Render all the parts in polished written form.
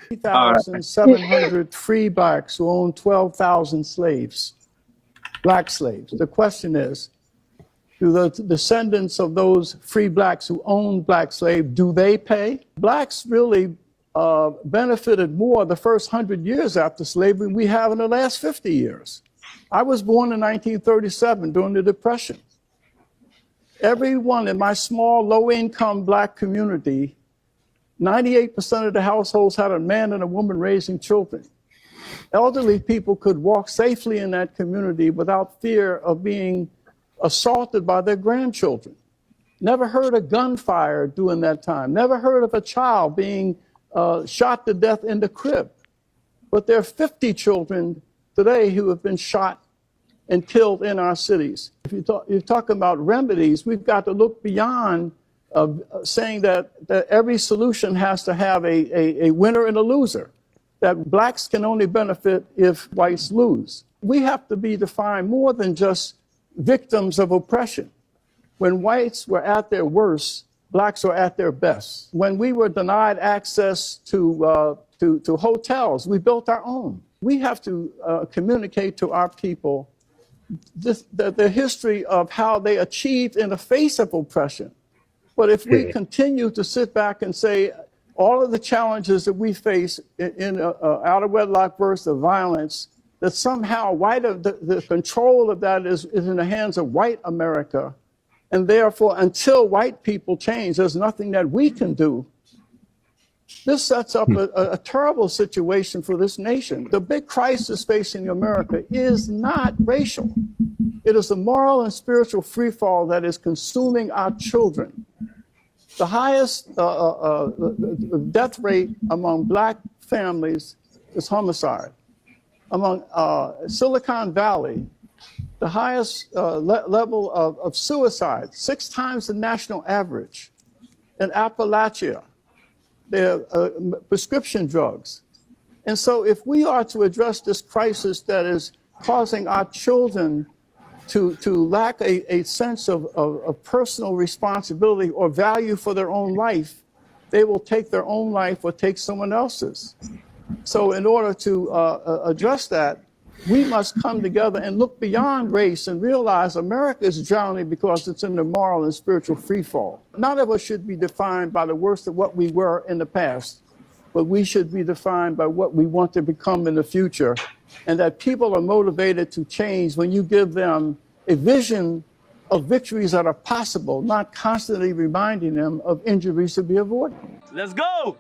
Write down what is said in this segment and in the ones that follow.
3,700 free blacks who own 12,000 slaves, black slaves. The question is, do the descendants of those free blacks who own black slaves, do they pay? Blacks really benefited more the first 100 years after slavery than we have in the last 50 years. I was born in 1937 during the Depression. Everyone in my small, low-income black community, 98% of the households had a man and a woman raising children. Elderly people could walk safely in that community without fear of being assaulted by their grandchildren. Never heard a gunfire during that time. Never heard of a child being shot to death in the crib. But there are 50 children today who have been shot and killed in our cities. If you're talking about remedies, we've got to look beyond saying that every solution has to have a winner and a loser, that blacks can only benefit if whites lose. We have to be defined more than just victims of oppression. When whites were at their worst, blacks were at their best. When we were denied access to hotels, we built our own. We have to communicate to our people the history of how they achieved in the face of oppression. But if we continue to sit back and say all of the challenges that we face in out of wedlock births of violence, that somehow the control of that is in the hands of white America, and therefore until white people change, there's nothing that we can do. This sets up a terrible situation for this nation. The big crisis facing America is not racial. It is the moral and spiritual freefall that is consuming our children. The highest death rate among black families is homicide. Among Silicon Valley, the highest level of suicide, 6 times the national average. In Appalachia, they're prescription drugs. And so if we are to address this crisis that is causing our children to lack a sense of personal responsibility or value for their own life, they will take their own life or take someone else's. So in order to address that, we must come together and look beyond race and realize America is drowning because it's in the moral and spiritual freefall. None of us should be defined by the worst of what we were in the past, but we should be defined by what we want to become in the future, and that people are motivated to change when you give them a vision of victories that are possible, not constantly reminding them of injuries to be avoided. Let's go!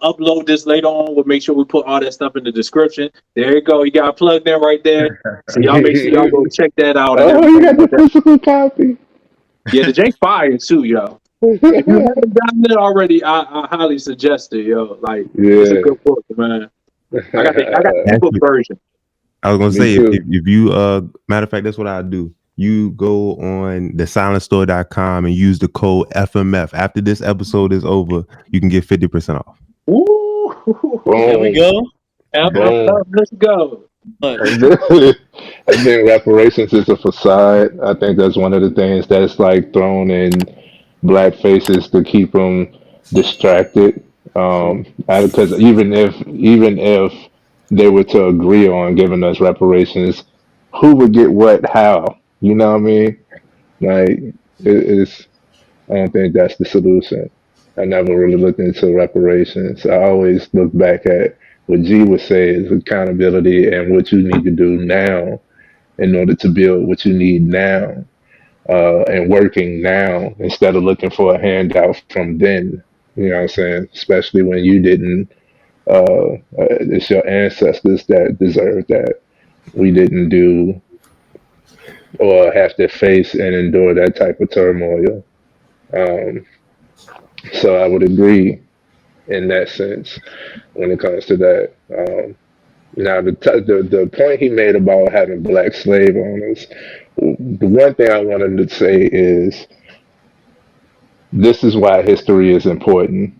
Upload this later on. We'll make sure we put all that stuff in the description. There you go. You got plugged in right there. So y'all make sure y'all go check that out. Oh, you got the physical copy. Yeah, the Jake's fire too, yo. If you haven't gotten it already, I highly suggest it, yo. Like, it's a good book, man. I got the book version. I was gonna say if you matter of fact, that's what I do. You go on thesilencestore.com and use the code FMF. After this episode is over, you can get 50% off. Ooh, there we go. Let's go. I think reparations is a facade. I think that's one of the things that's like thrown in black faces to keep them distracted. Because even if they were to agree on giving us reparations, who would get what, how? You know what I mean? Like, I don't think that's the solution. I never really looked into reparations. I always look back at what G would say is accountability and what you need to do now in order to build what you need now, and working now instead of looking for a handout from then. You know what I'm saying? Especially when you didn't, it's your ancestors that deserve that. We didn't do or have to face and endure that type of turmoil. So I would agree in that sense when it comes to that. Now, the point he made about having black slave owners, the one thing I wanted to say is this is why history is important.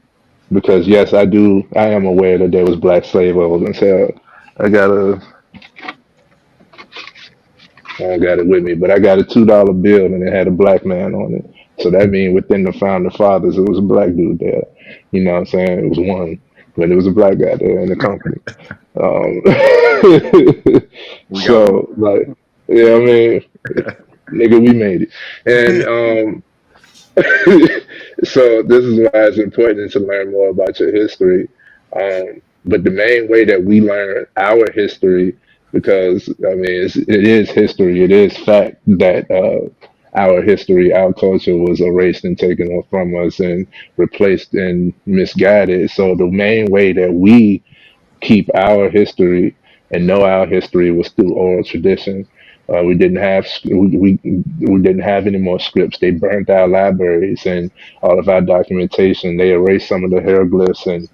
Because yes, I am aware that there was black slave owners. So I don't got it with me, but I got a $2 bill and it had a black man on it. So that means within the founder fathers, it was a black dude there. You know what I'm saying? It was one, but it was a black guy there in the company. So like, yeah, I mean, nigga, we made it. And so this is why it's important to learn more about your history. But the main way that we learn our history, because I mean, it is history, it is fact that our history, our culture was erased and taken from us and replaced and misguided. So the main way that we keep our history and know our history was through oral tradition. We didn't have we didn't have any more scripts. They burnt our libraries and all of our documentation. They erased some of the hieroglyphs and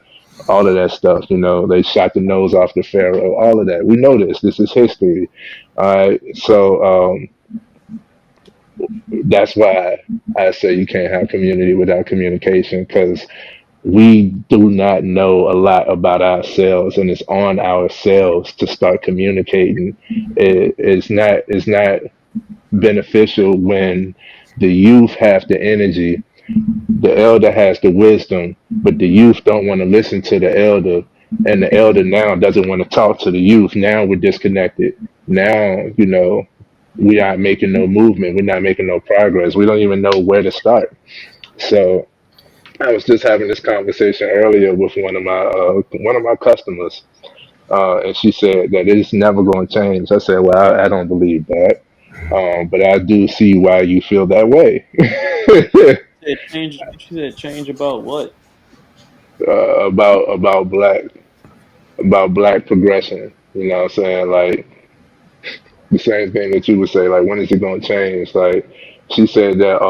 all of that stuff. You know, they shot the nose off the pharaoh. All of that. We know this. This is history. All right. So that's why I say you can't have community without communication, because we do not know a lot about ourselves, and it's on ourselves to start communicating. It's not beneficial when the youth have the energy, the elder has the wisdom, but the youth don't want to listen to the elder, and the elder now doesn't want to talk to the youth. Now we're disconnected. Now, you know, we aren't making no movement. We're not making no progress. We don't even know where to start. So I was just having this conversation earlier with one of my customers, and she said that it's never going to change. I said, well, I don't believe that, but I do see why you feel that way. She said change about what? About black progression. You know what I'm saying? Like the same thing that you would say. Like, when is it going to change? Like, she said that.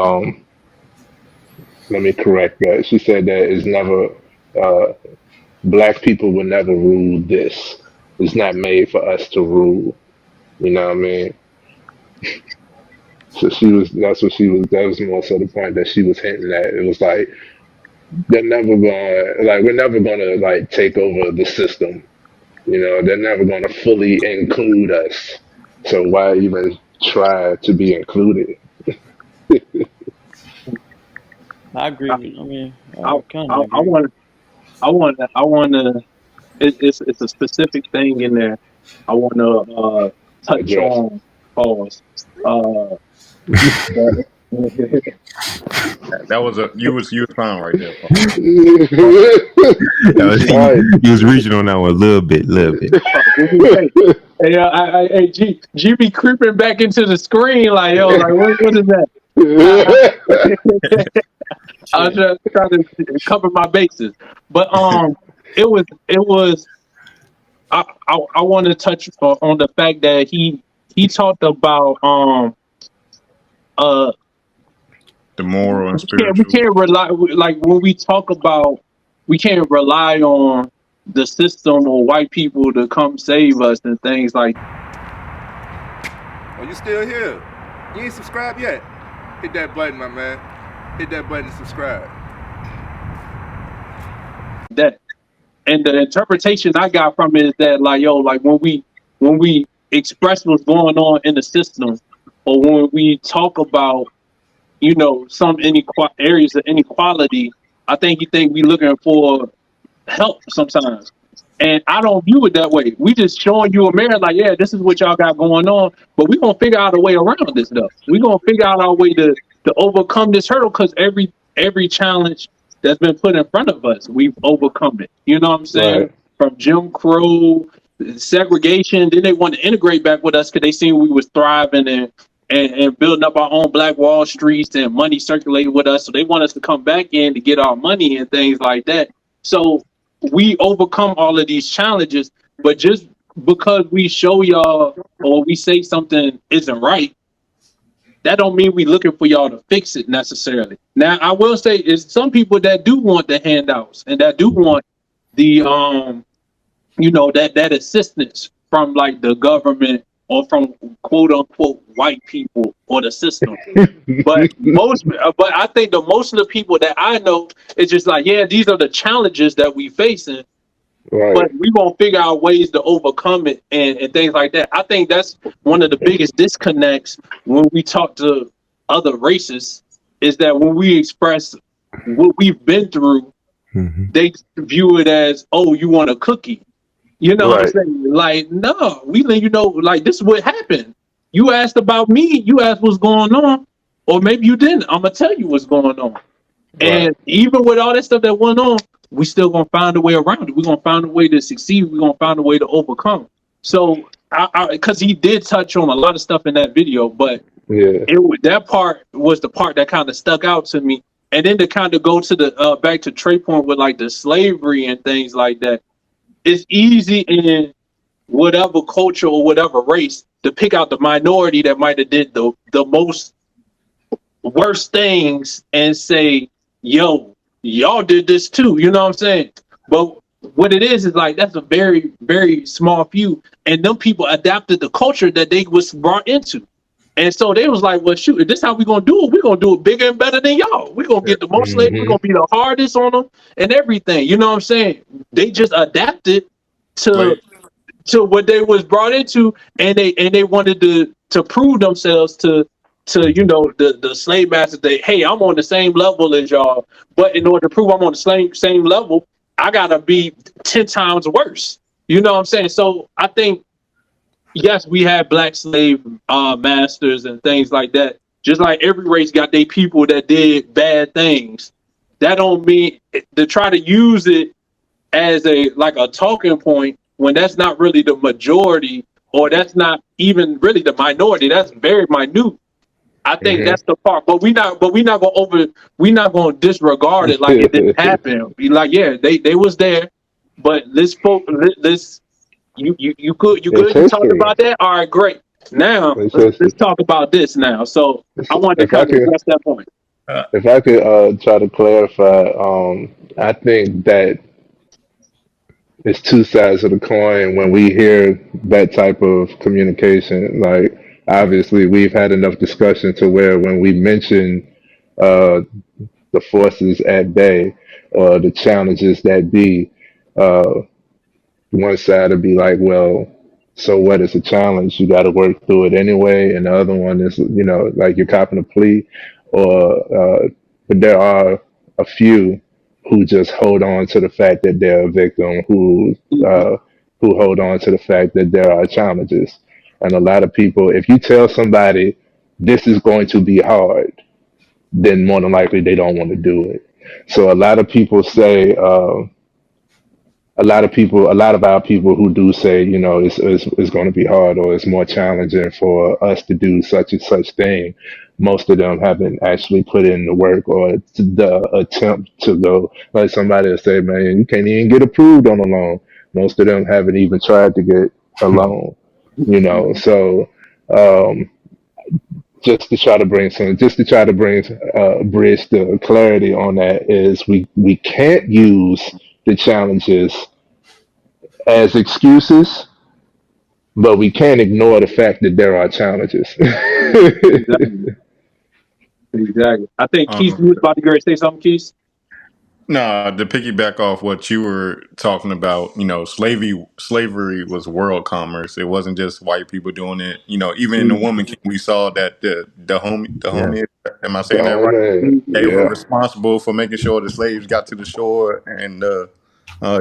Let me correct that. She said that it's never. Black people will never rule this. It's not made for us to rule. You know what I mean? So that was more so the point that she was hinting at. It was like, we're never gonna like take over the system. You know, they're never gonna fully include us. So why even try to be included? I agree with. I mean, I I kind of agree. want to. It's a specific thing in there. I want to touch Address. on. Pause. That was you was fine right there. He was reaching on that one a little bit. Hey, G be creeping back into the screen like, yo, like what is that? I was just trying to cover my bases, but it was. I want to touch on the fact that he talked about The moral and we spiritual. can't rely, like when we talk about, we can't rely on the system or white people to come save us and things like. Oh, you still here? You ain't subscribed yet? Hit that button, my man. Hit that button and subscribe. That, and the interpretation I got from it is that, like, yo, like when we express what's going on in the system, or when we talk about, you know, some areas of inequality, I think we looking for help sometimes. And I don't view it that way. We just showing you a mirror, like, yeah, this is what y'all got going on, but we're gonna figure out a way around this stuff. We're gonna figure out our way to overcome this hurdle, because every challenge that's been put in front of us, we've overcome it. You know what I'm saying? Right. From Jim Crow, segregation, then they want to integrate back with us because they seen we was thriving and building up our own Black Wall Streets and money circulating with us. So they want us to come back in to get our money and things like that. So we overcome all of these challenges, but just because we show y'all or we say something isn't right, that don't mean we looking for y'all to fix it necessarily. Now, I will say is some people that do want the handouts and that do want the that assistance from like the government or from quote unquote white people or the system. But I think most of the people that I know, it's just like, yeah, these are the challenges that we facing, Right. but we gonna figure out ways to overcome it and things like that. I think that's one of the biggest disconnects when we talk to other races, is that when we express what we've been through, Mhm. they view it as, oh, you want a cookie. You know what I'm Right. saying? Like, no, we let you know, like, this is what happened. You asked about me, you asked what's going on, or maybe you didn't. I'm gonna tell you what's going on. Right. And even with all that stuff that went on, we still gonna find a way around it. We're gonna find a way to succeed. We're gonna find a way to overcome. So, because he did touch on a lot of stuff in that video, but Yeah. that part was the part that kind of stuck out to me. And then to kind of go to the back to Trey point with like the slavery and things like that. It's easy in whatever culture or whatever race to pick out the minority that might have did the most worst things and say, yo, y'all did this too. You know what I'm saying? But what it is like, that's a very, very small few. And them people adapted the culture that they was brought into. And so they was like, well, shoot, if this how we gonna do it, we're gonna do it bigger and better than y'all. We're gonna get the most slaves, we're gonna be the hardest on them and everything. You know what I'm saying? They just adapted to what they was brought into, and they wanted to prove themselves to the slave masters that, hey, I'm on the same level as y'all, but in order to prove I'm on the same level, I gotta be 10 times worse. You know what I'm saying? So I think, yes, we had black slave masters and things like that. Just like every race got their people that did bad things. That don't mean to try to use it as a talking point when that's not really the majority, or that's not even really the minority. That's very minute. I think that's the part. But we're not gonna disregard it like it didn't happen. Be like, yeah, they was there, but let's you good It's you talked history. about that? All right, great. Now It's history. let's talk about this now. So I wanted to If I kind of could, address that point. if I could try to clarify, I think that it's two sides of the coin when we hear that type of communication. Like, obviously, we've had enough discussion to where when we mention uh, the forces at bay or the challenges that be, uh, one side would be like, well, so what is a challenge? You got to work through it anyway. And the other one is, like you're copping a plea, but there are a few who just hold on to the fact that they're a victim, who hold on to the fact that there are challenges. And a lot of people, if you tell somebody this is going to be hard, then more than likely they don't want to do it. So a lot of people say, a lot of our people who do say, it's going to be hard or it's more challenging for us to do such and such thing. Most of them haven't actually put in the work or the attempt to go. Like somebody will say, man, you can't even get approved on a loan. Most of them haven't even tried to get a loan, So, um, just to try to bring bridge the clarity on that is we can't use the challenges as excuses, but we can't ignore the fact that there are challenges. Exactly. Exactly. I think Keith, you was about to go and say something, Keith. No, to piggyback off what you were talking about, slavery was world commerce. It wasn't just white people doing it. Even in the Woman King, we saw that the Yeah. homie, am I The saying that right? only, They were yeah. responsible for making sure the slaves got to the shore, and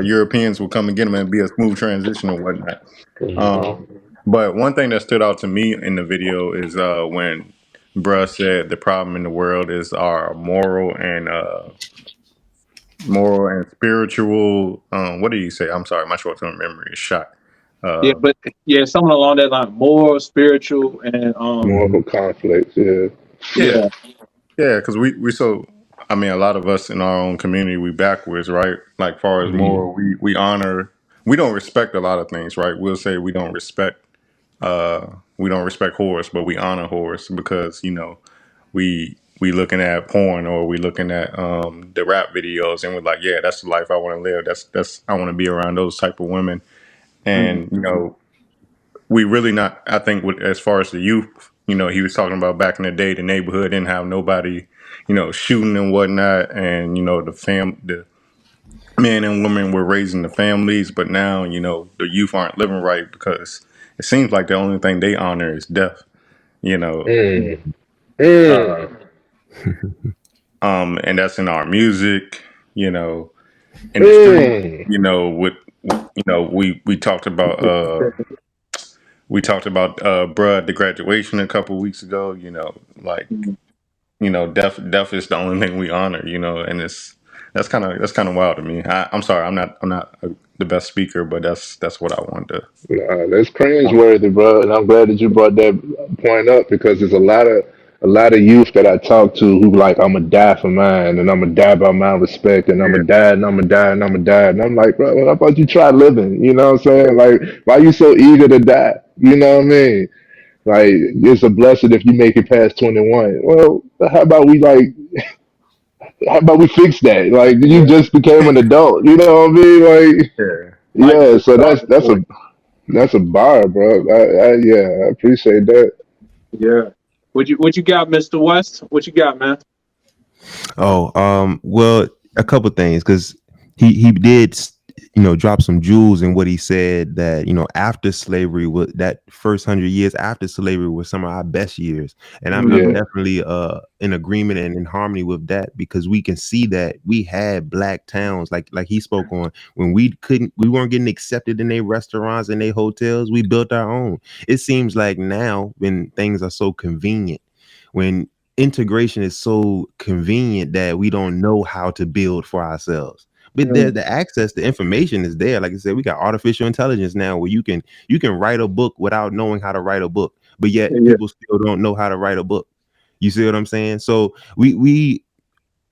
Europeans would come and get them, and be a smooth transition or whatnot. Mhm. Um, but one thing that stood out to me in the video is when bruh said the problem in the world is our moral and spiritual. What did he say? I'm sorry, my short-term memory is shot. Yeah, Uh, but yeah, something along that line, more spiritual and Moral conflicts, yeah. yeah, yeah. yeah, because we so. I mean, a lot of us in our own community, we backwards, right? Like, far as moral, we honor, we don't respect a lot of things, right? We'll say we don't respect Horus, but we honor Horus because we looking at porn, or we looking at the rap videos, and we're like, yeah, that's the life I want to live. That's I want to be around those type of women. And you know, we really not. I think with as far as the youth, you know, he was talking about back in the day, the neighborhood didn't have nobody, you know, shooting and whatnot, and you know, the men and women were raising the families, but now you know the youth aren't living right because it seems like the only thing they honor is death. You know, Mm. uh, Mm. and that's in our music. You know, in the street. Mm. You know, you know, we talked about bruh, the graduation a couple weeks ago. You know, like you know, death is the only thing we honor. You know, and that's kind of wild to me. I'm sorry, I'm not the best speaker, but that's what I wanted to. Nah, that's cringeworthy, bro. And I'm glad that you brought that point up because there's a lot of youth that I talk to who like I'm gonna die for mine and I'm gonna die by my respect and I'm Yeah, gonna die and I'm gonna die and I'm gonna die and I'm like, bro, how about you try living? You know what I'm saying? Like, why you so eager to die? You know what I mean? Like, it's a blessing if you make it past 21. Well, how about we fix that? Like, you yeah, just became an adult. You know what I mean? Like, yeah. Life yeah. just So that's started that's for a that's a bar, bro. Yeah, I appreciate that. Yeah. What you got, Mr. West? What you got, man? Oh, well, a couple things because he did, drop some jewels in what he said that after slavery was that first 100 years after slavery was some of our best years, and I'm Yeah. definitely in agreement and in harmony with that because we can see that we had black towns like he spoke on when we weren't getting accepted in their restaurants and their hotels. We built our own. It seems like now when things are so convenient, when integration is so convenient that we don't know how to build for ourselves. But the access, the information is there. Like I said, we got artificial intelligence now where you can write a book without knowing how to write a book, but yet Yeah. people still don't know how to write a book. You see what I'm saying? So we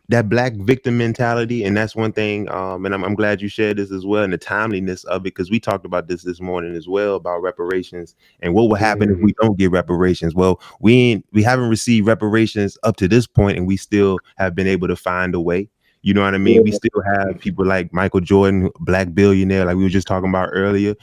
that black victim mentality, and that's one thing. And I'm glad you shared this as well, and the timeliness of it, because we talked about this morning as well about reparations and what will happen if Mhm. we don't get reparations. Well, we haven't received reparations up to this point, and we still have been able to find a way. You know what I mean? We still have people like Michael Jordan, black billionaire, like we were just talking about earlier.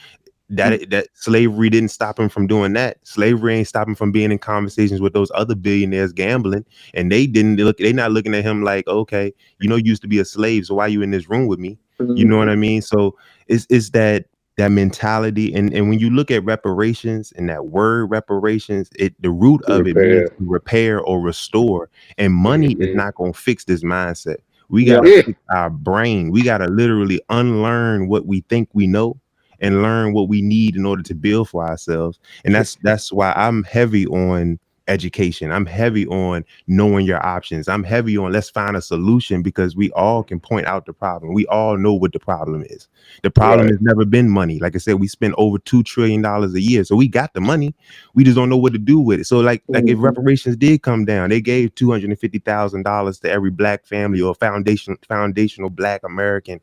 That slavery didn't stop him from doing that. Slavery ain't stopping from being in conversations with those other billionaires gambling, and they're not looking at him like, okay, you used to be a slave, so why you in this room with me? You know what I mean? So it's that mentality, and when you look at reparations and that word reparations, the root of it means Repair. to repair or restore, and money is Hmm. not going to fix this mindset. We got Yeah. to Yeah. fix our brain. We got to literally unlearn what we think we know and learn what we need in order to build for ourselves. And that's why I'm heavy on education. I'm heavy on knowing your options. I'm heavy on let's find a solution because we all can point out the problem. We all know what the problem is. The problem Right. has never been money. Like I said, we spend over $2 trillion a year. So we got the money. We just don't know what to do with it. So like if reparations did come down, they gave $250,000 to every black family or foundational black American.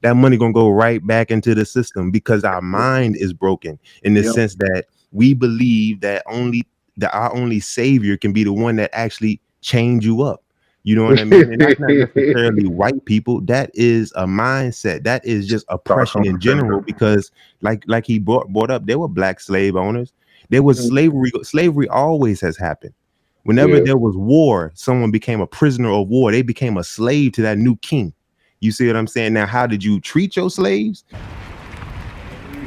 That money gonna go right back into the system because our mind is broken in the Yeah. sense that we believe that our only savior can be the one that actually change you up. You know what I mean? And that's not necessarily white people. That is a mindset. That is just Start oppression in general. conversation. Because like he brought up, there were black slave owners. There was slavery. Slavery always has happened. Whenever Yeah. there was war, someone became a prisoner of war. They became a slave to that new king. You see what I'm saying? Now, how did you treat your slaves?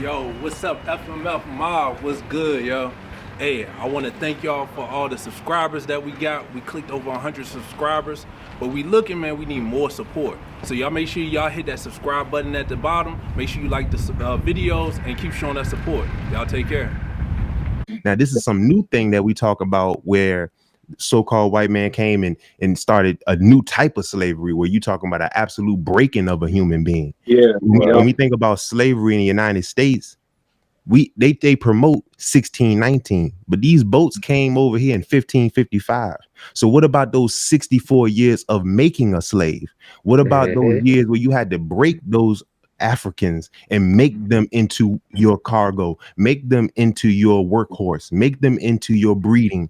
Yo, what's up, FMF Mob? What's good, yo? Hey, I want to thank y'all for all the subscribers that we got. We clicked over 100 subscribers, but we looking, man, we need more support. So y'all make sure y'all hit that subscribe button at the bottom. Make sure you like the videos and keep showing us support. Y'all take care. Now, this is some new thing that we talk about where so-called white man came and started a new type of slavery where you talking about an absolute breaking of a human being. Yeah. Right. When we think about slavery in the United States, they promote 1619, but these boats came over here in 1555. So what about those 64 years of making a slave? What about those Hmm. years where you had to break those Africans and make them into your cargo, make them into your workhorse, make them into your breeding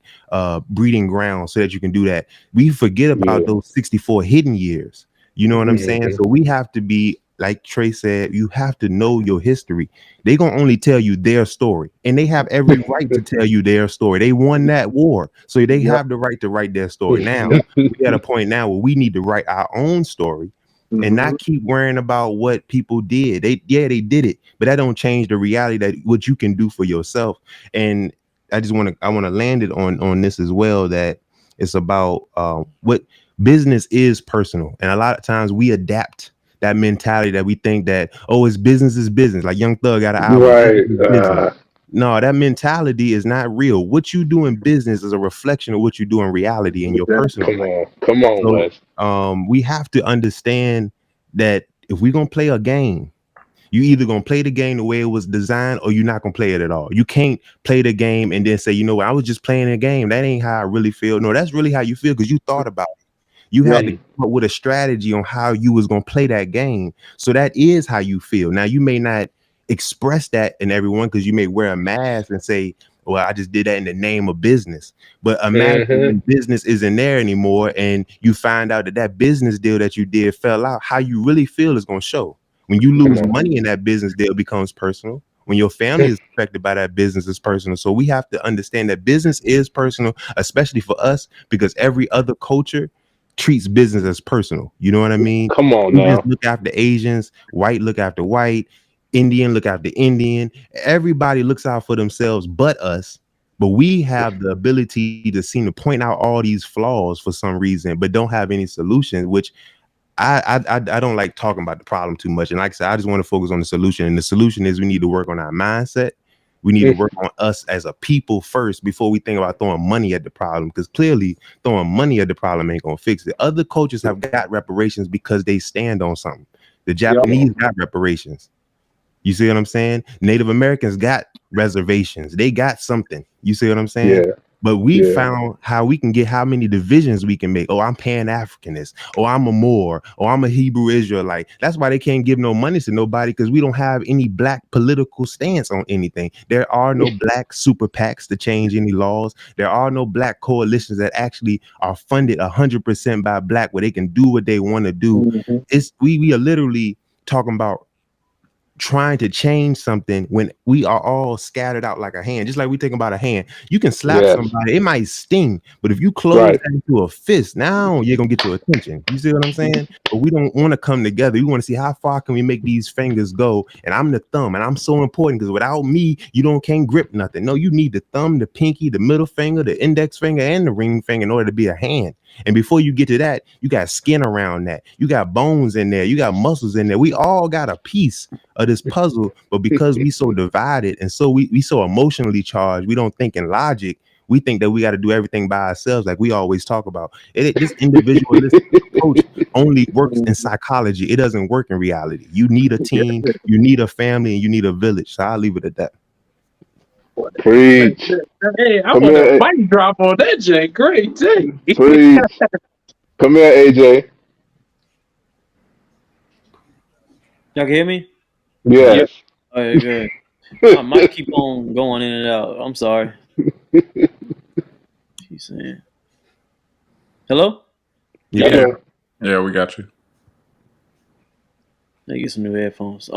ground so that you can do that? We forget about Yeah. those 64 hidden years. You know what I'm saying? Hmm. So we have to be like Trey said, you have to know your history. They gonna only tell you their story, and they have every right to tell you their story. They won that war, so they have the right to write their story. Now we at a point now where we need to write our own story and not keep worrying about what people did. They did it, but that don't change the reality that what you can do for yourself. And I want to land it on this as well, that it's about what business is personal, and a lot of times we adapt that mentality that we think that, oh, it's business is business. Like Young Thug got an album. Right. Business. No, that mentality is not real. What you do in business is a reflection of what you do in reality in your personal life. Come on, So Wes. we have to understand that if we're gonna play a game, you either gonna play the game the way it was designed, or you're not gonna play it at all. You can't play the game and then say, you know what, I was just playing a game. That ain't how I really feel. No, that's really how you feel, because you thought about it. You had to come up with a strategy on how you was gonna play that game. So that is how you feel. Now you may not express that in everyone, because you may wear a mask and say, well, I just did that in the name of business. But imagine when business isn't there anymore, and you find out that business deal that you did fell out. How you really feel is gonna show. When you lose money in that business deal, it becomes personal. When your family is affected by that business, is personal. So we have to understand that business is personal, especially for us, because every other culture treats business as personal. You know what I mean? Come on Asians now. look after Asians, white look after white, Indian look after Indian. Everybody looks out for themselves but us. But we have the ability to seem to point out all these flaws for some reason, but don't have any solutions, which I don't like talking about the problem too much. And like I said, I just want to focus on the solution. And the solution is we need to work on our mindset. We need to work on us as a people first before we think about throwing money at the problem, because clearly throwing money at the problem ain't gonna fix it. Other cultures have got reparations because they stand on something. The Japanese got reparations. You see what I'm saying? Native Americans got reservations. They got something. You see what I'm saying? Yeah. But we found how we can get how many divisions we can make. Oh, I'm Pan-Africanist. Oh, I'm a Moor. Oh, I'm a Hebrew Israelite. That's why they can't give no money to nobody, because we don't have any black political stance on anything. There are no black super PACs to change any laws. There are no black coalitions that actually are funded 100% by black, where they can do what they want to do. It's we are literally talking about trying to change something when we are all scattered out like a hand. Just like we think about a hand, you can slap somebody, it might sting, but if you close that into a fist, now you're gonna get your attention. You see what I'm saying? But we don't want to come together. We want to see how far can we make these fingers go. And I'm the thumb, and I'm so important, because without me, you can't grip nothing. No, you need the thumb, the pinky, the middle finger, the index finger, and the ring finger in order to be a hand. And before you get to that, you got skin around that. You got bones in there. You got muscles in there. We all got a piece of this puzzle, but because we so divided and so we so emotionally charged, we don't think in logic. We think that we got to do everything by ourselves, like we always talk about. This individualistic approach only works in psychology. It doesn't work in reality. You need a team, you need a family, and you need a village. So I'll leave it at that. Preach. Hey, I want a mic drop on that, Jay. Great, Jay. Preach. Come here, AJ. Y'all can hear me? Yes. All right, good. I might keep on going in and out. I'm sorry. She's saying, hello? Yeah, we got you. Let me get some new headphones.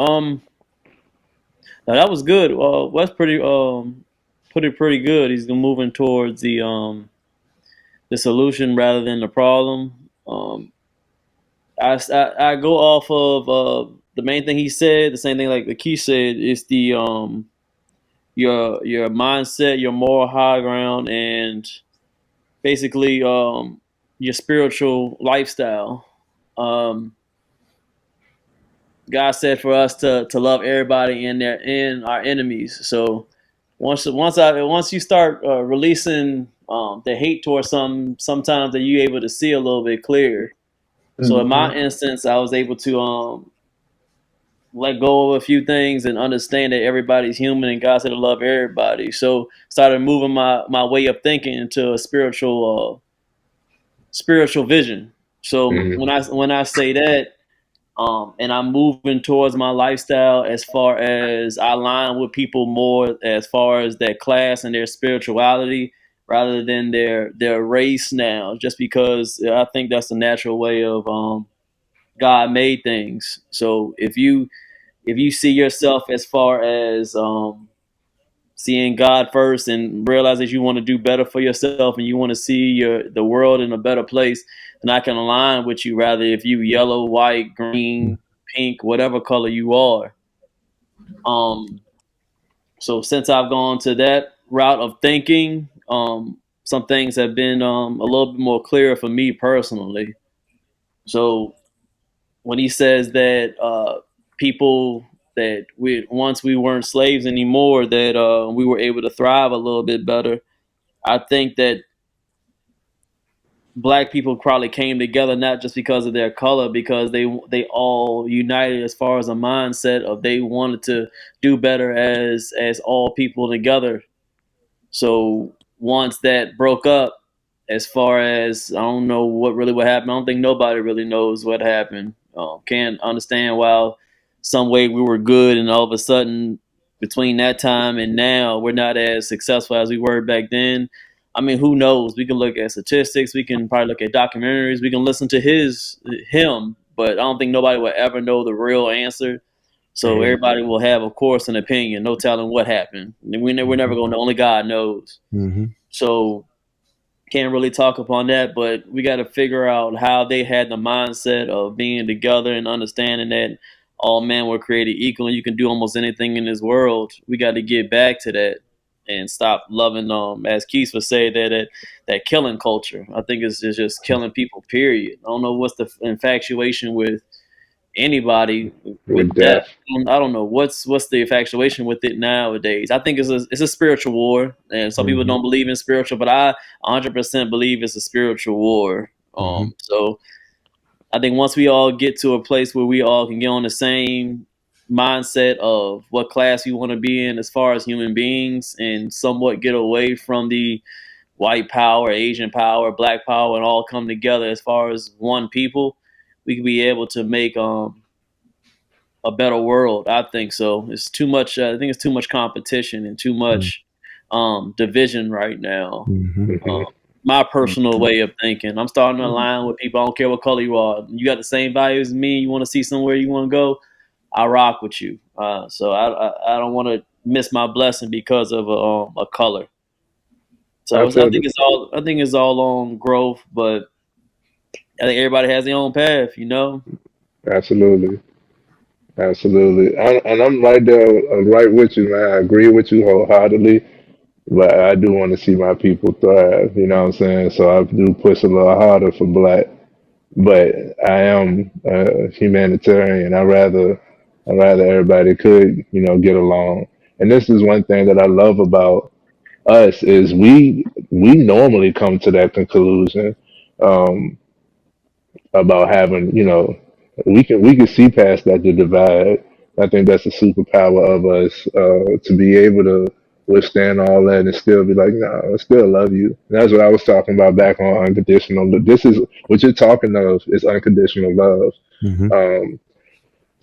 Now that was good. Wes pretty good. He's moving towards the solution rather than the problem. I go off of the main thing he said, the same thing like the Quis said, is the your mindset, your moral high ground, and basically your spiritual lifestyle. God said for us to love everybody and our enemies. So once you start releasing the hate towards sometimes that you're able to see a little bit clearer. So in my instance, I was able to let go of a few things and understand that everybody's human and God said to love everybody. So started moving my way of thinking into a spiritual vision. So when I say that, and I'm moving towards my lifestyle as far as I align with people more as far as their class and their spirituality rather than their race now, just because I think that's the natural way of God made things. So if you see yourself as far as seeing God first and realize that you want to do better for yourself and you want to see the world in a better place, then I can align with you. Rather, if you yellow, white, green, pink, whatever color you are. So since I've gone to that route of thinking, some things have been a little bit more clear for me personally. So when he says that people that once we weren't slaves anymore, that we were able to thrive a little bit better, I think that black people probably came together not just because of their color, because they all united as far as a mindset of they wanted to do better as all people together. So once that broke up, as far as I don't know what happened. I don't think nobody really knows what happened. Can't understand why some way we were good and all of a sudden between that time and now we're not as successful as we were back then. I mean, who knows? We can look at statistics. We can probably look at documentaries. We can listen to him, but I don't think nobody will ever know the real answer. So everybody will have, of course, an opinion. No telling what happened. We're never going to know. Only God knows. Mm-hmm. So can't really talk upon that, but we got to figure out how they had the mindset of being together and understanding that all men were created equal and you can do almost anything in this world. We got to get back to that and stop loving, as Quis would say, that killing culture. I think it's just killing people, period. I don't know what's the infatuation with anybody with death. I don't know what's the infatuation with it nowadays. I think it's a spiritual war, and some people don't believe in spiritual, but I 100% believe it's a spiritual war. So I think once we all get to a place where we all can get on the same mindset of what class we want to be in as far as human beings, and somewhat get away from the white power, Asian power, black power, and all come together as far as one people, we can be able to make a better world. I think so. It's too much. I think it's too much competition and too much division right now. My personal way of thinking. I'm starting to align with people. I don't care what color you are. You got the same values as me. You want to see somewhere you want to go, I rock with you. So I don't want to miss my blessing because of a color. So I think it's all on growth, but I think everybody has their own path, you know? Absolutely. And I'm right there, right with you, man. I agree with you wholeheartedly, but I do want to see my people thrive. You know what I'm saying? So I do push a little harder for black, but I am a humanitarian. I rather everybody could, get along. And this is one thing that I love about us is we normally come to that conclusion. About having, we can see past that, the divide. I think that's a superpower of us, to be able to withstand all that and still be like, no, I still love you. And that's what I was talking about back on unconditional. This is what you're talking of is unconditional love.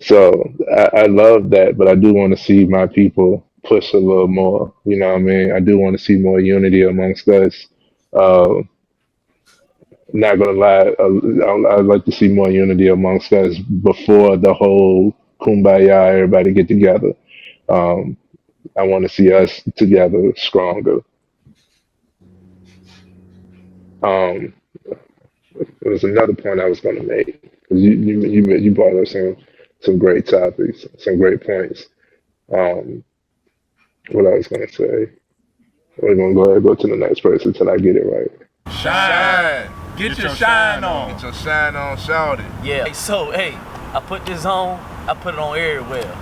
So I love that, but I do want to see my people push a little more. You know what I mean? I do want to see more unity amongst us. Not gonna lie, I'd like to see more unity amongst us before the whole kumbaya, everybody get together. I want to see us together stronger. There was another point I was gonna make because you brought up some great topics, some great points. What I was gonna say. We're gonna go ahead and go to the next person until I get it right. Shine. Get your shine on. Get your shine on, shout it. Yeah. So, I put this on. I put it on everywhere.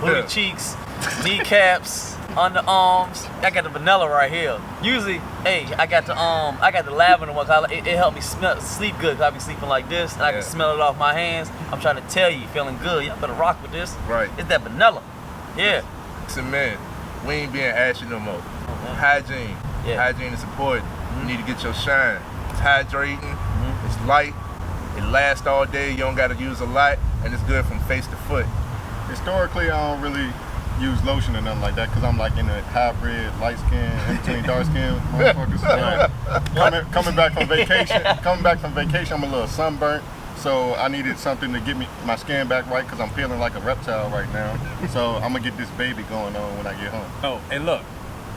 Booty cheeks, kneecaps, underarms. I got the vanilla right here. Usually, I got the lavender one. It helped me sleep good. Cause I be sleeping like this, and I can smell it off my hands. I'm trying to tell you, feeling good. Y'all better rock with this. Right. It's that vanilla. Yeah. Listen, man, we ain't being ashy no more. Hygiene. Yeah. Hygiene is important. You need to get your shine. It's hydrating. It's light. It lasts all day. You don't got to use a lot, and it's good from face to foot. Historically, I don't really use lotion or nothing like that because I'm like in a hybrid, light skin, in between dark skin motherfuckers. Coming back from vacation, I'm a little sunburnt. So I needed something to get my skin back right because I'm feeling like a reptile right now. So I'm gonna get this baby going on when I get home. Oh, hey, look,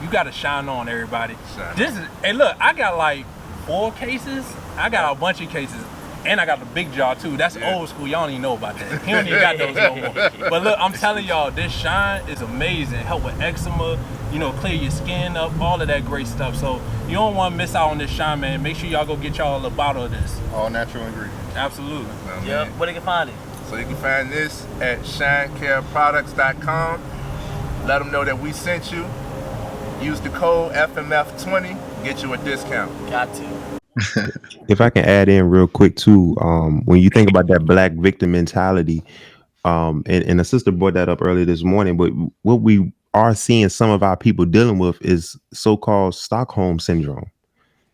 you gotta shine on, everybody. Shine This is, hey, look, I got like 4 cases. I got a bunch of cases. And I got the big jar too. That's old school. Y'all don't even know about that. He don't even got those no more. But look, I'm telling y'all, this shine is amazing. Help with eczema, you know, clear your skin up, all of that great stuff. So you don't want to miss out on this shine, man. Make sure y'all go get y'all a bottle of this. All natural ingredients. Absolutely. Yep. Where they can find it? So you can find this at shinecareproducts.com. Let them know that we sent you. Use the code FMF20, get you a discount. Got to. If I can add in real quick too, when you think about that black victim mentality, and a sister brought that up earlier this morning, but what we are seeing some of our people dealing with is so-called Stockholm syndrome.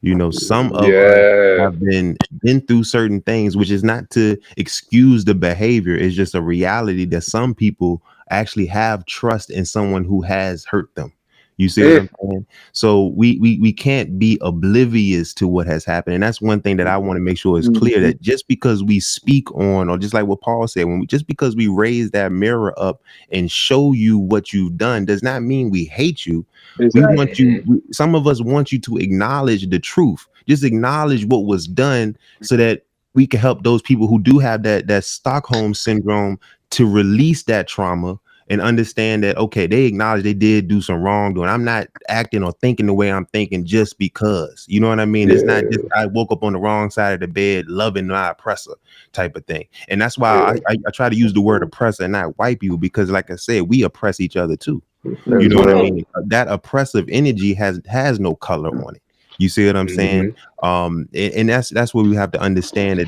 You know, some of us have been through certain things, which is not to excuse the behavior. It's just a reality that some people actually have trust in someone who has hurt them. You see what I'm saying? So we can't be oblivious to what has happened. And that's one thing that I want to make sure is clear, that just because we speak on, or just like what Paul said, just because we raise that mirror up and show you what you've done does not mean we hate you. Exactly. We want you, some of us want you to acknowledge the truth. Just acknowledge what was done so that we can help those people who do have that Stockholm syndrome to release that trauma and understand that, okay, they acknowledge they did do some wrongdoing. I'm not acting or thinking the way I'm thinking just because, you know what I mean? It's not just I woke up on the wrong side of the bed loving my oppressor type of thing. And that's why I try to use the word oppressor and not white people, because like I said, we oppress each other too. You know what I mean? That oppressive energy has no color on it. You see what I'm saying? And that's what we have to understand, that,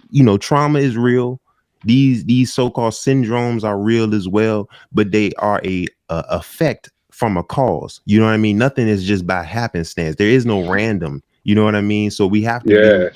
you know, trauma is real. These so-called syndromes are real as well, but they are a effect from a cause. You know what I mean? Nothing is just by happenstance. There is no random. You know what I mean? So we have to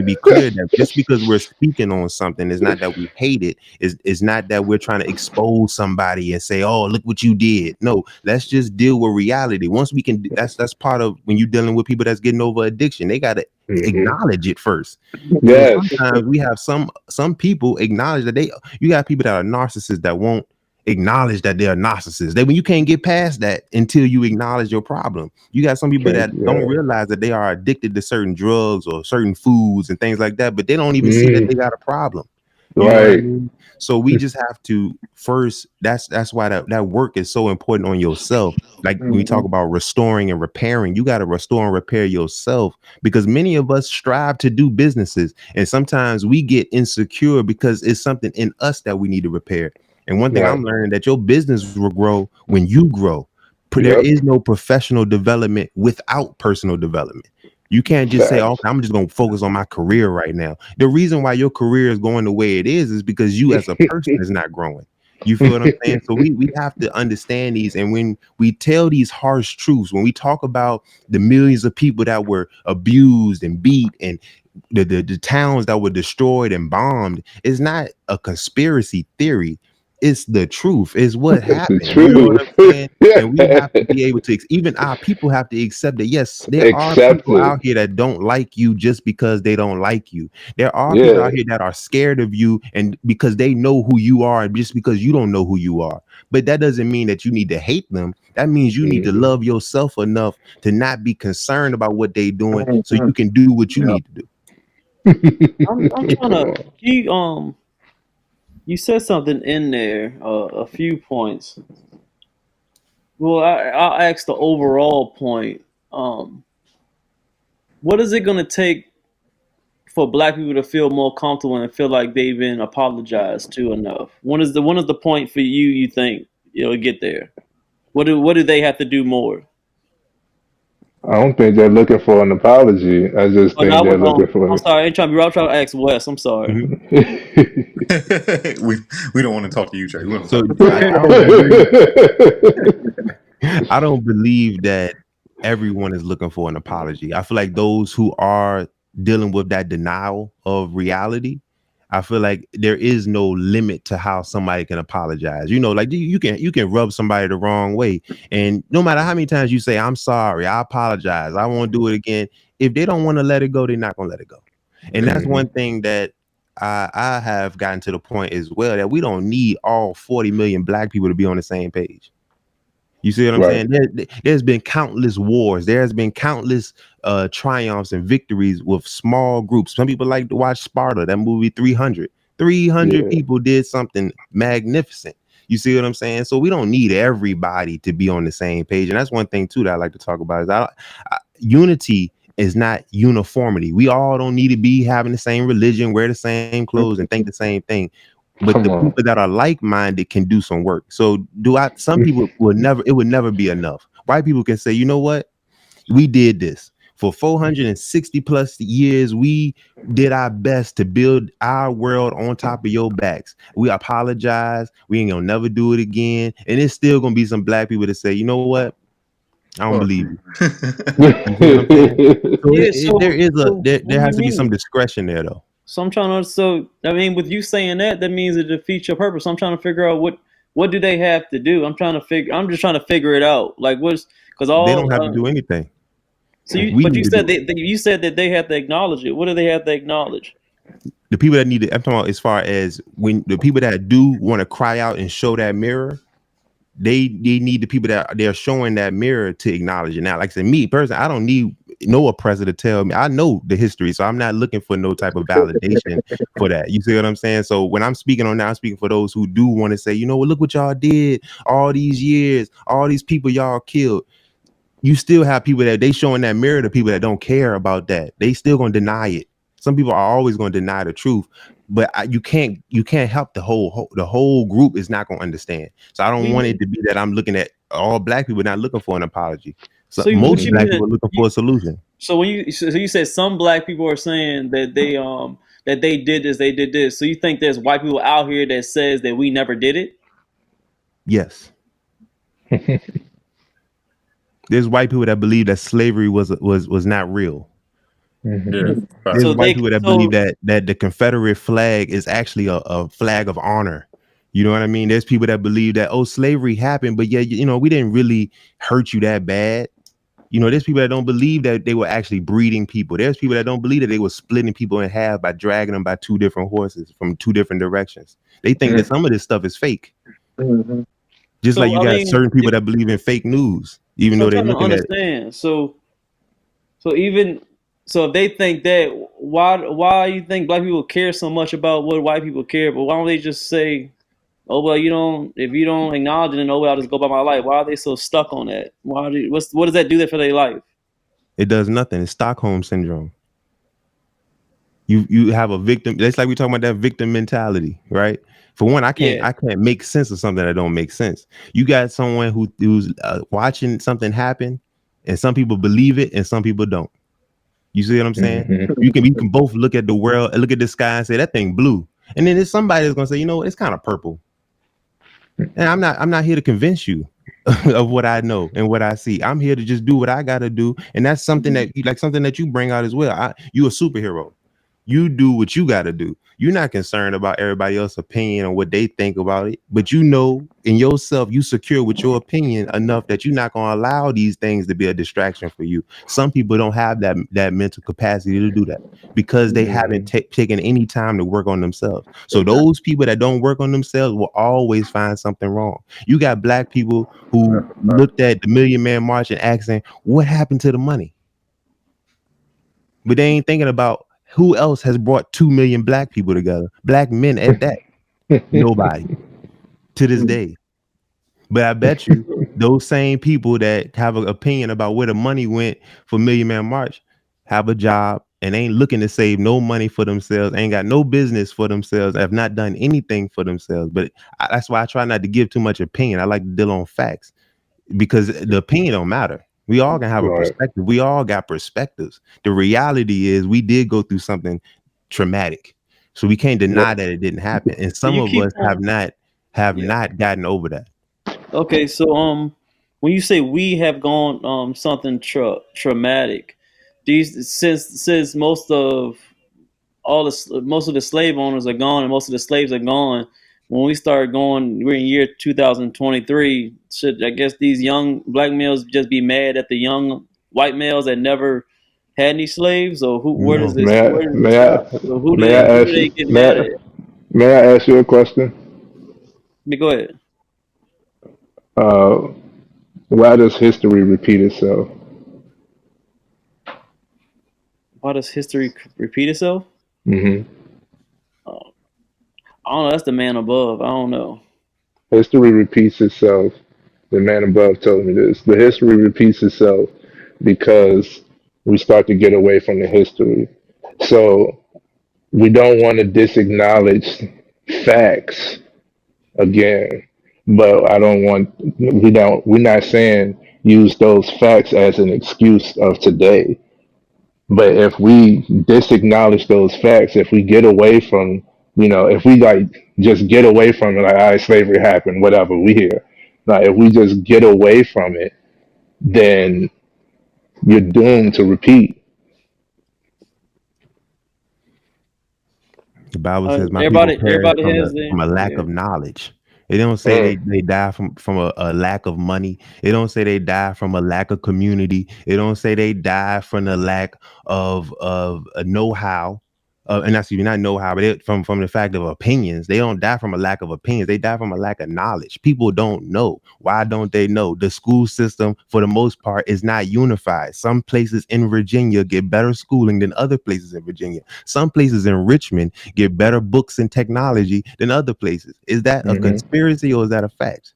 be clear that just because we're speaking on something is not that we hate it. Is not that we're trying to expose somebody and say, "Oh, look what you did." No, let's just deal with reality. Once we can, that's part of when you're dealing with people that's getting over addiction. They got to acknowledge it first. Yes. Sometimes we have some people acknowledge that you got people that are narcissists that won't acknowledge that they're narcissists. When you can't get past that until you acknowledge your problem. You got some people that don't realize that they are addicted to certain drugs or certain foods and things like that, but they don't even see that they got a problem. You know what I mean? So we just have to first, that's why that work is so important on yourself. Like when we talk about restoring and repairing, you got to restore and repair yourself, because many of us strive to do businesses, and sometimes we get insecure because it's something in us that we need to repair. And one thing I'm learning, that your business will grow when you grow. There is no professional development without personal development. You can't just say, "Okay, I'm just going to focus on my career right now." The reason why your career is going the way it is because you as a person is not growing. You feel what I'm saying? So we have to understand these. And when we tell these harsh truths, when we talk about the millions of people that were abused and beat, and the towns that were destroyed and bombed, it's not a conspiracy theory. It's the truth. It's what happened. You know what I'm saying? And we have to be able to, even our people have to accept that, yes, there are people out here that don't like you just because they don't like you. There are people out here that are scared of you, and because they know who you are, and just because you don't know who you are. But that doesn't mean that you need to hate them. That means you need to love yourself enough to not be concerned about what they're doing, so you can do what you need to do. I'm trying to you said something in there, a few points. Well, I'll ask the overall point. What is it going to take for Black people to feel more comfortable and feel like they've been apologized to enough? When is the point for you think to get there? What do they have to do more? I don't think they're looking for an apology. I just think they're looking for. I'm sorry, I ain't trying to be. I'm trying to ask Wes. I'm sorry. we don't want to talk to you, Trey. I don't believe that everyone is looking for an apology. I feel like those who are dealing with that denial of reality, I feel like there is no limit to how somebody can apologize. You know, like you can rub somebody the wrong way, and no matter how many times you say, "I'm sorry, I apologize, I won't do it again," if they don't want to let it go, they're not gonna let it go. And that's one thing that I have gotten to the point as well that we don't need all 40 million black people to be on the same page. You see what I'm Right. saying? There's been countless wars. There's been countless triumphs and victories with small groups. Some people like to watch Sparta, that movie 300. 300 Yeah. people did something magnificent. You see what I'm saying? So we don't need everybody to be on the same page. And that's one thing too that I like to talk about is unity is not uniformity. We all don't need to be having the same religion, wear the same clothes, and think the same thing. But Come the on. people that are like-minded can do some work. So some people would never be enough. White people can say, you know what? We did this for 460 plus years. We did our best to build our world on top of your backs. We apologize. We ain't gonna never do it again. And it's still gonna be some black people that say, you know what? I don't believe you. You see what I'm saying? So Yeah. So there what do has you to be some mean? discretion there though. So I'm trying to. So I mean, with you saying that means it defeats your purpose. I'm trying to figure out what do they have to do. I'm just trying to figure it out. Like what's because They don't all. have to do anything. So We but need you to said do it. you said that they have to acknowledge it. What do they have to acknowledge? The people that need it, I'm talking about as far as when the people that do want to cry out and show that mirror, they need the people that they're showing that mirror to acknowledge it. Now, like I said, me personally, I don't need no oppressor to tell me. I know the history, so I'm not looking for no type of validation for that. You see what I'm saying? So when I'm speaking on now, I'm speaking for those who do want to say, you know what, look what y'all did all these years, all these people y'all killed. You still have people that they showing that mirror to people that don't care about that. They still gonna deny it. Some people are always gonna deny the truth, but you can't help the whole group is not gonna understand. So I don't want it to be that I'm looking at all black people not looking for an apology. So So what most you black mean? people are looking for a solution. So when you said some black people are saying that they did this, they did this. So you think there's white people out here that says that we never did it? Yes. There's white people that believe that slavery was not real. Yeah. There's So white they people that believe that the Confederate flag is actually a flag of honor. You know what I mean? There's people that believe that, oh, slavery happened, but yeah, you know, we didn't really hurt you that bad. You know, there's people that don't believe that they were actually breeding people. There's people that don't believe that they were splitting people in half by dragging them by two different horses from two different directions. They think that some of this stuff is fake. Just like So you I got mean, certain people that believe in fake news, even so though I'm they're trying to looking at it. understand. So if they think that, why you think black people care so much about what white people care? But why don't they just say, oh well, if you don't acknowledge it, then oh well, I'll just go by my life. Why are they so stuck on that? What does that do there for their life? It does nothing. It's Stockholm syndrome. You have a victim. That's like we talking about that victim mentality, right? For one, I can't make sense of something that don't make sense. You got someone who's watching something happen, and some people believe it, and some people don't. You see what I'm saying? You can both look at the world, look at the sky, and say that thing blue, and then there's somebody that's gonna say, you know, it's kind of purple. And I'm not here to convince you of what I know and what I see. I'm here to just do what I gotta do, and that's something that you bring out as well. You a superhero. You do what you got to do. You're not concerned about everybody else's opinion or what they think about it, but you know in yourself, you secure with your opinion enough that you're not going to allow these things to be a distraction for you. Some people don't have that mental capacity to do that because they haven't taken any time to work on themselves. So those people that don't work on themselves will always find something wrong. You got black people who looked at the Million Man March and asking, what happened to the money? But they ain't thinking about who else has brought 2 million black people together? Black men at that. Nobody to this day. But I bet you those same people that have an opinion about where the money went for Million Man March have a job and ain't looking to save no money for themselves, ain't got no business for themselves, have not done anything for themselves. But that's why I try not to give too much opinion. I like to deal on facts because the opinion don't matter. We all can have a perspective. We all got perspectives. The reality is we did go through something traumatic. So we can't deny that it didn't happen. And some of us have not gotten over that. Okay, so when you say we have gone something traumatic, since most of the slave owners are gone and most of the slaves are gone, when we start going, we're in year 2023. Should I guess these young black males just be mad at the young white males that never had any slaves, or who? Where does No. this? May I Where does it may I stop? So who may did I who do ask they you get mad at? may I ask you a question? Let me go ahead. Uh, why does history repeat itself? Why does history repeat itself? Hmm. I don't know. That's the man above. I don't know. History repeats itself. The man above told me this. The history repeats itself because we start to get away from the history. So we don't want to disacknowledge facts again. But I don't want we're not saying use those facts as an excuse of today. But if we disacknowledge those facts, if we get away from, if we like just get away from it, like, all right, slavery happened, whatever, we here. Like, if we just get away from it, then you're doomed to repeat. The Bible says, "My people perish Everybody has from a lack yeah. of knowledge." It don't say Mm, they die from a lack of money. It don't say they die from a lack of community. It don't say they die from the lack of a know-how. And that's even not know-how, but from the fact of opinions. They don't die from a lack of opinions. They die from a lack of knowledge. People don't know. Why don't they know? The school system, for the most part, is not unified. Some places in Virginia get better schooling than other places in Virginia. Some places in Richmond get better books and technology than other places. Is that a hmm conspiracy or is that a fact?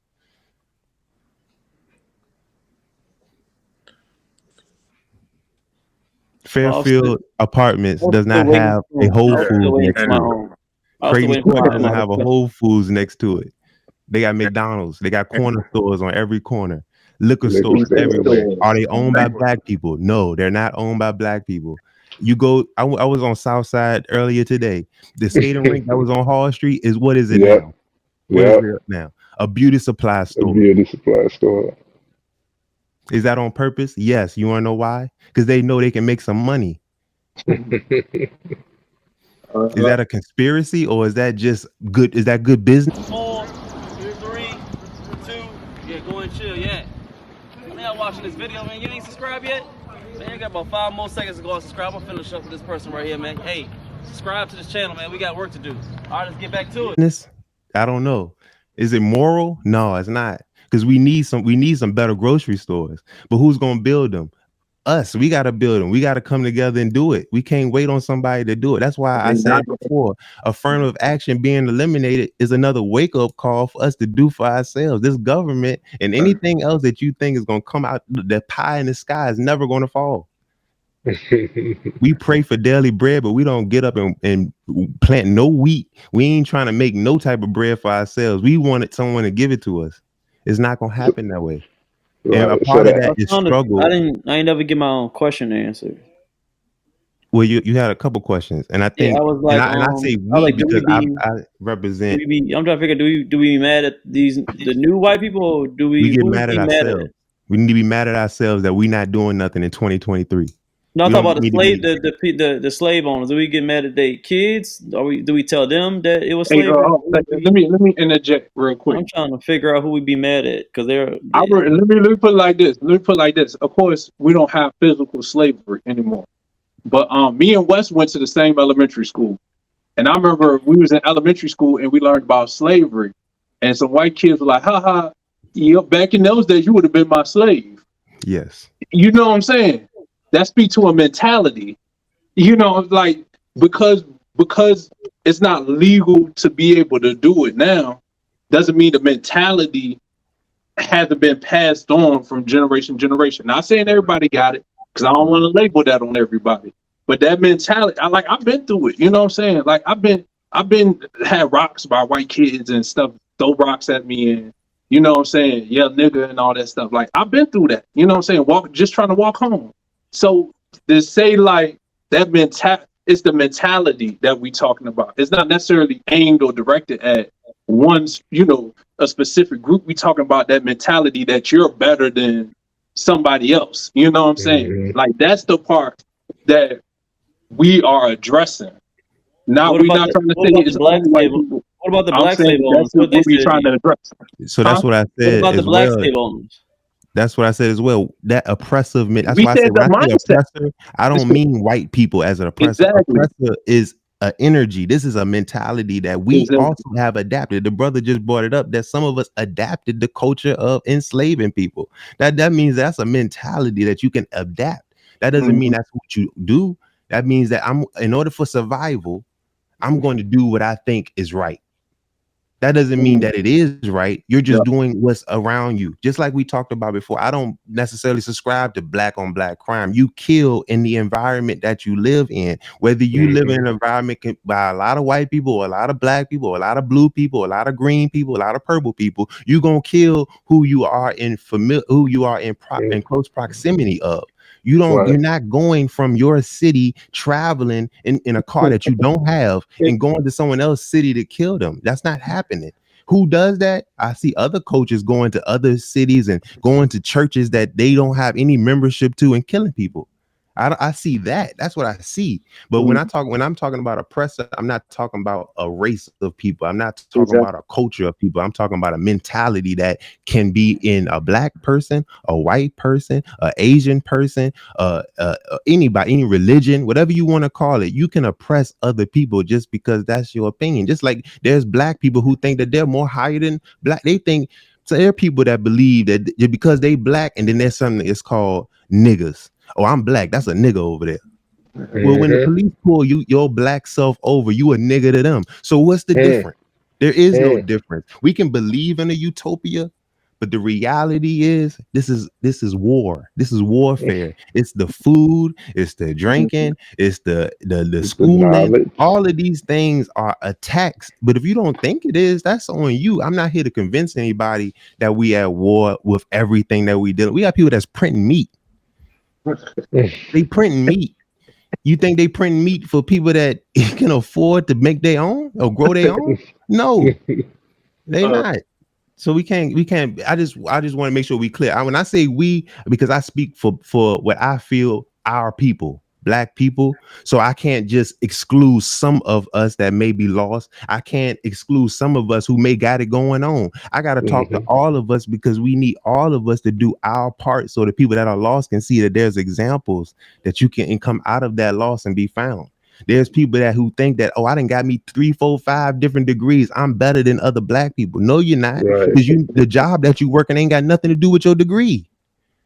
Well, Fairfield Apartments I was does still not waiting have a for. Whole I was still Foods waiting next for And, my to it. own. I was still Creighton waiting for Square my doesn't have a question. Whole Foods next to it. They got McDonald's. They got corner stores on every corner. Liquor Liquor stores stores. everywhere. Are they owned by black people? No, they're not owned by black people. You go. I was on South Side earlier today. The skating rink that was on Hall Street is what is it Yep, now? What is yep. it now? A beauty supply A store. beauty supply store. Is that on purpose? Yes. You want to know why? Because they know they can make some money. Is that a conspiracy or is that just good? Is that good business? 4, 3, 2, yeah, go and chill, yeah. I know y'all watching this video, man. You ain't subscribed yet? Man, you got about 5 more seconds to go and subscribe. I'm finna show this person right here, man. Hey, subscribe to this channel, man. We got work to do. All right, let's get back to it. I don't know. Is it moral? No, it's not. Because we need some better grocery stores. But who's gonna build them? Us. We gotta build them. We gotta come together and do it. We can't wait on somebody to do it. That's why I said before, affirmative action being eliminated is another wake-up call for us to do for ourselves. This government and anything else that you think is gonna come out, the pie in the sky is never gonna fall. We pray for daily bread, but we don't get up and plant no wheat. We ain't trying to make no type of bread for ourselves. We wanted someone to give it to us. It's not gonna happen that way. And a Right. So part of that that is struggle. I ain't never get my own question answered. Well, you had a couple questions, and I Yeah, think, I was like, and I say I was we like, because I represent. I'm trying to figure, do we be mad at the new white people, or We get who we mad at be mad at? ourselves. We need to be mad at ourselves that we're not doing nothing in 2023. No, I'm We talking don't about the need to slave, be. the slave owners. Do we get mad at their kids? Do we tell them that it was Hey, slavery? let me interject real quick. I'm trying to figure out who we be mad at, because Let me put it like this. Let me put it like this. Of course, we don't have physical slavery anymore. But me and Wes went to the same elementary school. And I remember we was in elementary school and we learned about slavery. And some white kids were like, haha, back in those days, you would have been my slave. Yes. You know what I'm saying? That speaks to a mentality. Like because it's not legal to be able to do it now, doesn't mean the mentality hasn't been passed on from generation to generation. Not saying everybody got it, because I don't want to label that on everybody. But that mentality, I've been through it. You know what I'm saying? Like I've been had rocks by white kids and stuff, throw rocks at me and you know what I'm saying, yeah, nigga and all that stuff. Like I've been through that. You know what I'm saying? Just trying to walk home. So to say like that it's the mentality that we talking about. It's not necessarily aimed or directed at one's, a specific group. We talking about that mentality that you're better than somebody else. You know what I'm saying? Mhm. Like that's the part that we are addressing. Now we're not trying to say it's only white people. What about the I'm black saying slave owners? that's what we're trying to address. So that's what I What said about the as black well. slave owners? That's what I said as well. That oppressive, that's We why I said said the when I say mindset. oppressor, I don't mean white people as an oppressor. Exactly. Oppressor is an energy. This is a mentality that we Exactly. also have adapted. The brother just brought it up that some of us adapted the culture of enslaving people. That means that's a mentality that you can adapt. That doesn't mean that's what you do. That means that in order for survival, I'm going to do what I think is right. That doesn't mean that it is right. You're just doing what's around you. Just like we talked about before, I don't necessarily subscribe to black on black crime. You kill in the environment that you live in, whether you live in an environment by a lot of white people or a lot of black people, or a lot of blue people, a lot of green people, a lot of purple people. You're going to kill who you are in close proximity of. You're not going from your city traveling in a car that you don't have and going to someone else's city to kill them. That's not happening. Who does that? I see other coaches going to other cities and going to churches that they don't have any membership to and killing people. I see that. That's what I see. But when I'm talking about oppressor, I'm not talking about a race of people. I'm not talking about a culture of people. I'm talking about a mentality that can be in a black person, a white person, an Asian person, anybody, any religion, whatever you want to call it. You can oppress other people just because that's your opinion. Just like there's black people who think that they're more higher than black. They think, so there are people that believe that because they black, and then there's something that's called niggas. Oh, I'm black. That's a nigga over there. Well, when the police pull your black self over, you a nigga to them. So what's the difference? There is no difference. We can believe in a utopia, but the reality is this is war. This is warfare. It's the food, it's the drinking, it's the schooling. All of these things are attacks. But if you don't think it is, that's on you. I'm not here to convince anybody that we at war with everything that we did. We got people that's printing meat. They printing meat. You think they print meat for people that can afford to make their own or grow their own? No, they not. So we can't. I just want to make sure we clear. When I say we, because I speak for what I feel our people, black people. So I can't just exclude some of us that may be lost. I can't exclude some of us who may got it going on. I got to talk to all of us because we need all of us to do our part so the people that are lost can see that there's examples that you can come out of that loss and be found. There's people who think that, oh, I done got me 3, 4, 5 different degrees. I'm better than other black people. No, you're not. Because the job that you working ain't got nothing to do with your degree.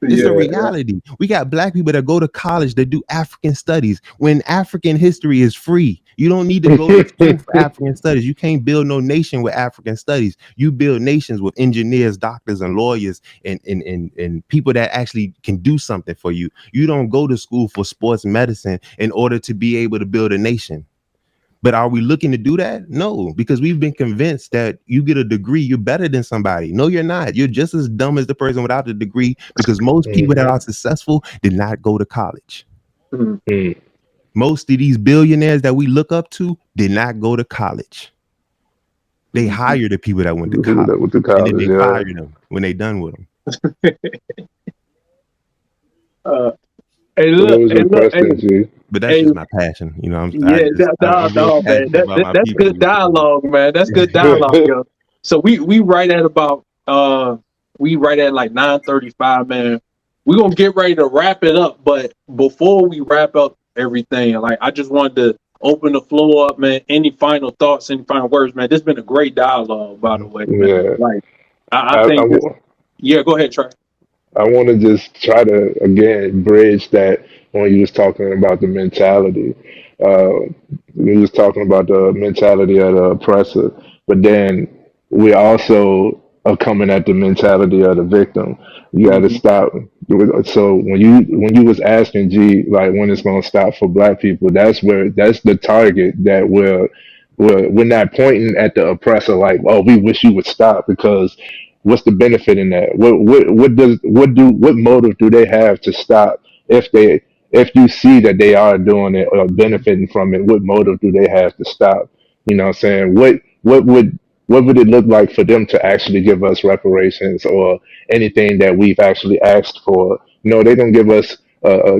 It's the reality. We got black people that go to college that do African studies when African history is free. You don't need to go to school for African studies. You can't build no nation with African studies. You build nations with engineers, doctors, and lawyers and people that actually can do something for you. You don't go to school for sports medicine in order to be able to build a nation. But are we looking to do that? No, because we've been convinced that you get a degree, you're better than somebody. No, you're not. You're just as dumb as the person without the degree, because most people that are successful did not go to college. Most of these billionaires that we look up to did not go to college. They hire the people that went to college, and then they fire them when they done with them. Hey, look, but that's just my passion, you know. Man. That's good dialogue, man. That's good dialogue, yo. So we right at about like 9:35, man. We're gonna get ready to wrap it up, but before we wrap up everything, like I just wanted to open the floor up, man. Any final thoughts, any final words, man? This has been a great dialogue, by the way, man. Yeah. Like I think go ahead, Trey. I want to just try to again bridge that when you was talking about the mentality. We was talking about the mentality of the oppressor, but then we also are coming at the mentality of the victim. You got to stop. So when you was asking G, like, when it's gonna stop for black people, that's the target that we're not pointing at the oppressor like, oh, we wish you would stop, because what's the benefit in that? What motive do they have to stop if you see that they are doing it or benefiting from it? What motive do they have to stop? You know what I'm saying? What would it look like for them to actually give us reparations or anything that we've actually asked for? No, they don't give us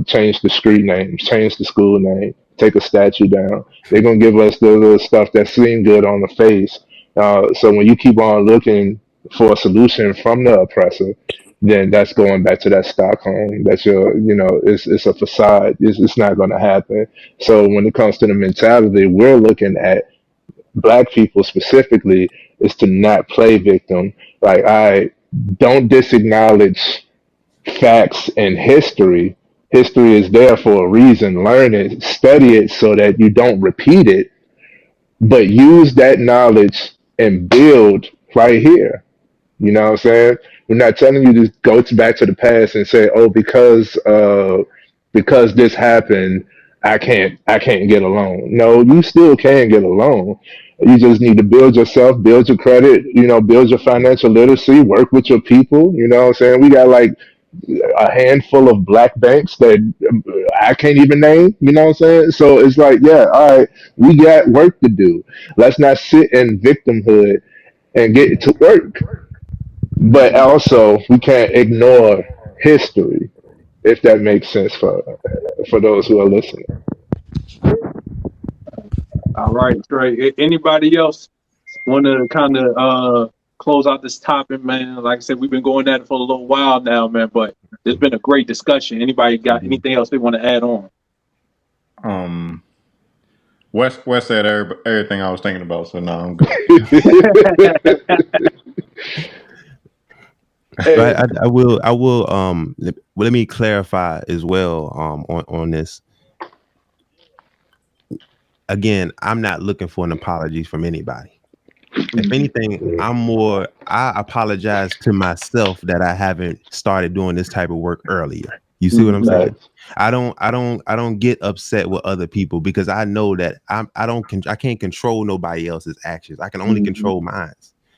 change the street name, change the school name, take a statue down. They're gonna give us the little stuff that seem good on the face. So when you keep on looking for a solution from the oppressor, then that's going back to that Stockholm. That's it's a facade. It's not going to happen. So when it comes to the mentality, we're looking at Black people specifically is to not play victim. Like, I don't disacknowledge facts and history. History is there for a reason. Learn it, study it so that you don't repeat it, but use that knowledge and build right here. You know what I'm saying? We're not telling you to go back to the past and say, "Oh, because this happened, I can't get a loan." No, you still can get a loan. You just need to build yourself, build your credit, build your financial literacy, work with your people. You know what I'm saying? We got like a handful of Black banks that I can't even name. You know what I'm saying? So it's like, yeah, all right, we got work to do. Let's not sit in victimhood and get to work. But also, we can't ignore history, if that makes sense for those who are listening. All right, Trey. Anybody else want to kind of close out this topic, man? Like I said, we've been going at it for a little while now, man, but there's been a great discussion. Anybody got anything else they want to add on? Wes said everything I was thinking about, so no, I'm good. But I will let me clarify as well on this. Again, I'm not looking for an apology from anybody. If anything, I apologize to myself that I haven't started doing this type of work earlier. You see what I'm saying? I don't get upset with other people because I know that I can't control nobody else's actions. I can only control mine.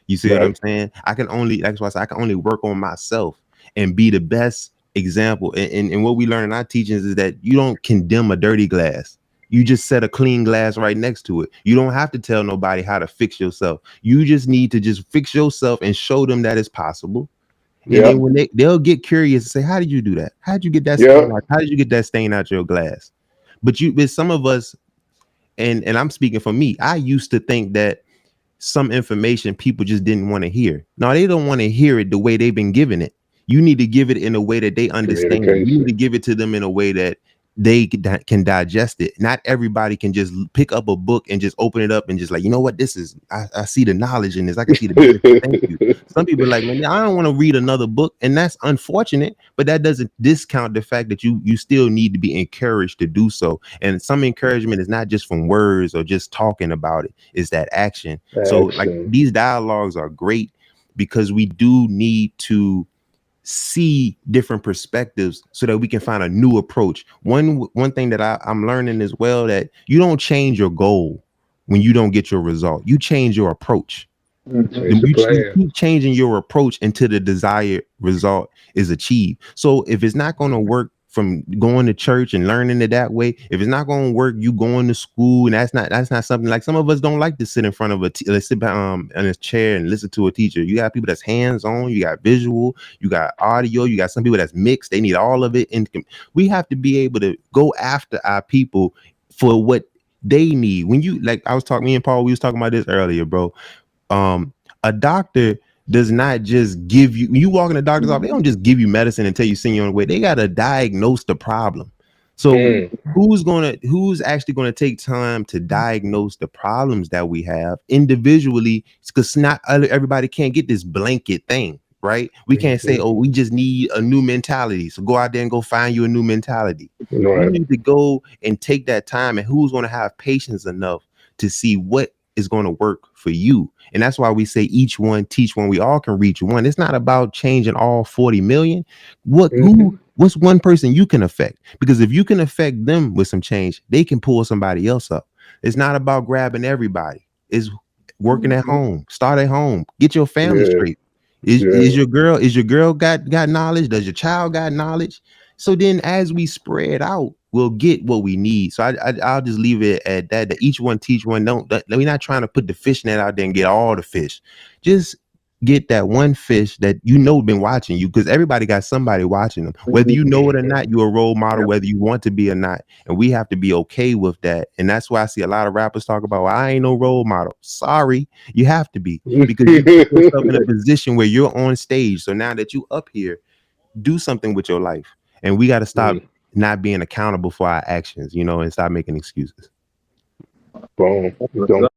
You see what I'm saying? That's why I say I can only work on myself and be the best example. And what we learn in our teachings is that you don't condemn a dirty glass. You just set a clean glass right next to it. You don't have to tell nobody how to fix yourself. You just need to just fix yourself and show them that it's possible. And then when they'll get curious and say, "How did you do that? How did you get that stain out? How did you get that stain out your glass?" But some of us, and I'm speaking for me, I used to think that some information people just didn't want to hear. No, they don't want to hear it the way they've been giving it. You need to give it in a way that they understand. You need to give it to them in a way that they can digest it. Not everybody can just pick up a book and just open it up and just like, you know what, this is, I see the knowledge in this. I can see the benefit. Thank you. Some people are like, man, I don't want to read another book. And that's unfortunate, but that doesn't discount the fact that you still need to be encouraged to do so. And some encouragement is not just from words or just talking about it. It's that action. So like these dialogues are great because we do need to see different perspectives so that we can find a new approach. One thing that I'm learning as well, that you don't change your goal when you don't get your result. You change your approach. You keep changing your approach until the desired result is achieved. So if it's not going to work from going to church and learning it that way, if it's not going to work, you going to school, and that's not something, like some of us don't like to sit in front of let's sit in a chair and listen to a teacher. You got people that's hands-on, you got visual, you got audio, you got some people that's mixed. They need all of it, and we have to be able to go after our people for what they need. When you, like I was talking, me and Paul, we was talking about this earlier, bro. A doctor does not just give you, when you walk in the doctor's office, they don't just give you medicine and tell you send you on the way. They got to diagnose the problem. So who's actually going to take time to diagnose the problems that we have individually? Because not everybody can't get this blanket thing, right? We can't say, oh, we just need a new mentality. So go out there and go find you a new mentality. You need to go and take that time, and who's going to have patience enough to see what is going to work for you. And that's why we say each one teach one. We all can reach one. It's not about changing all 40 million. What's one person you can affect? Because if you can affect them with some change, they can pull somebody else up. It's not about grabbing everybody. It's working at home. Start at home. Get your family straight. Is your girl got knowledge? Does your child got knowledge? So then as we spread out, we'll get what we need. So I'll just leave it at that each one teach one. We're not trying to put the fish net out there and get all the fish. Just get that one fish that been watching you, because everybody got somebody watching them. Whether you know it or not, you're a role model, whether you want to be or not. And we have to be okay with that. And that's why I see a lot of rappers talk about, well, I ain't no role model. Sorry, you have to be, because you put yourself in a position where you're on stage. So now that you up here, do something with your life. And we got to stop not being accountable for our actions, you know, and stop making excuses. Boom. Don't